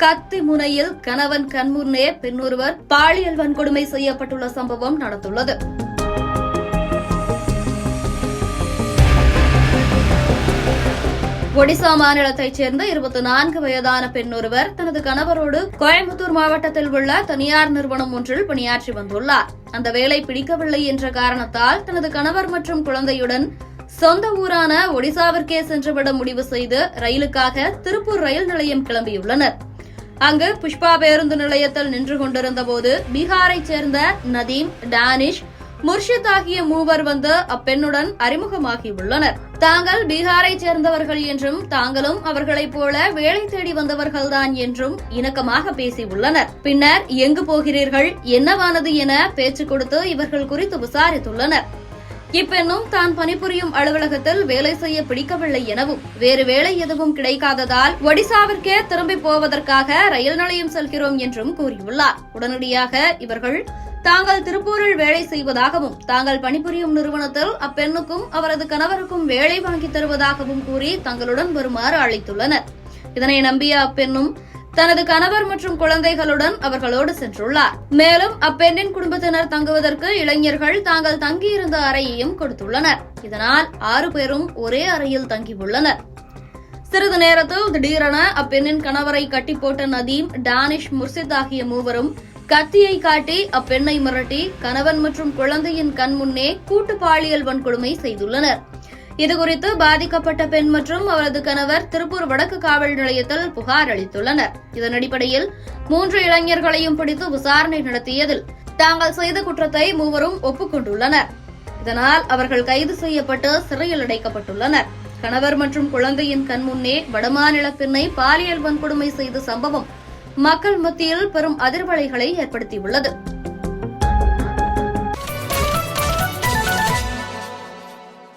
கத்தி முனையில் கணவன் கண்முன்னே பெண்ணொருவர் பாலியல் வன்கொடுமை செய்யப்பட்டுள்ள சம்பவம் நடந்துள்ளது. ஒடிசா மாநிலத்தைச் சேர்ந்த 24 வயதான பெண்ணொருவர் தனது கணவரோடு கோயம்புத்தூர் மாவட்டத்தில் உள்ள தனியார் நிறுவனம் ஒன்றில் பணியாற்றி வந்துள்ளார். அந்த வேலை பிடிக்கவில்லை என்ற காரணத்தால் தனது கணவர் மற்றும் குழந்தையுடன் சொந்த ஊரான ஒடிசாவிற்கே சென்றுவிட முடிவு செய்து ரயிலுக்காக திருப்பூர் ரயில் நிலையம் கிளம்பியுள்ளனர். அங்கு புஷ்பா பேருந்து நிலையத்தில் நின்று கொண்டிருந்தபோது பீகாரைச் சேர்ந்த நதீம், டானிஷ், முர்ஷித் ஆகிய மூவர் வந்து அப்பெண்ணுடன் அறிமுகமாகியுள்ளனர். தாங்கள் பீகாரைச் சேர்ந்தவர்கள் என்றும் தாங்களும் அவர்களைப் போல வேலை தேடி வந்தவர்கள்தான் என்றும் இணக்கமாக பேசியுள்ளனர். பின்னர் எங்கு போகிறீர்கள், என்னவானது என பேச்சு கொடுத்து இவர்கள் குறித்து விசாரித்துள்ளனர். இப்பெண்ணும் தான் பணிபுரியும் அலுவலகத்தில் வேலை செய்ய பிடிக்கவில்லை எனவும் வேறு வேலை எதுவும் கிடைக்காததால் ஒடிசாவிற்கே திரும்பி போவதற்காக ரயில் நிலையம் செல்கிறோம் என்றும் கூறியுள்ளார். உடனடியாக இவர்கள் தாங்கள் திருப்பூரில் வேலை செய்வதாகவும் தாங்கள் பணிபுரியும் நிறுவனத்தில் அப்பெண்ணுக்கும் அவரது கணவருக்கும் வேலை வாங்கித் தருவதாகவும் கூறி தங்களுடன் வருமாறு அழைத்துள்ளனர். இதனை நம்பிய அப்பெண்ணும் தனது கணவர் மற்றும் குழந்தைகளுடன் அவர்களோடு சென்றுள்ளார். மேலும் அப்பெண்ணின் குடும்பத்தினர் தங்குவதற்கு இளைஞர்கள் தாங்கள் தங்கியிருந்த அறையையும் கொடுத்துள்ளனர். இதனால் 6 பேரும் ஒரே அறையில் தங்கியுள்ளனர். சிறிது நேரத்தில் திடீரென அப்பெண்ணின் கணவரை கட்டி போட்ட நதீம், டானிஷ், முர்ஷித் ஆகிய மூவரும் கத்தியை காட்டி அப்பெண்ணை மிரட்டி கணவன் மற்றும் குழந்தையின் கண் முன்னே கூட்டு பாலியல் வன்கொடுமை செய்துள்ளனர். இதுகுறித்து பாதிக்கப்பட்ட பெண் மற்றும் அவரது கணவர் திருப்பூர் வடக்கு காவல் நிலையத்தில் புகார் அளித்துள்ளனர். இதன் அடிப்படையில் 3 இளைஞர்களையும் பிடித்து விசாரணை நடத்தியதில் தாங்கள் செய்த குற்றத்தை மூவரும் ஒப்புக்கொண்டுள்ளனர். இதனால் அவர்கள் கைது செய்யப்பட்டு சிறையில் அடைக்கப்பட்டுள்ளனர். கணவர் மற்றும் குழந்தையின் கண் முன்னே வடமாநில பெண்ணை பாலியல் வன்கொடுமை செய்த சம்பவம் மக்கள் மத்தியில் பெரும் அதிர்வலைகளை ஏற்படுத்தியுள்ளது.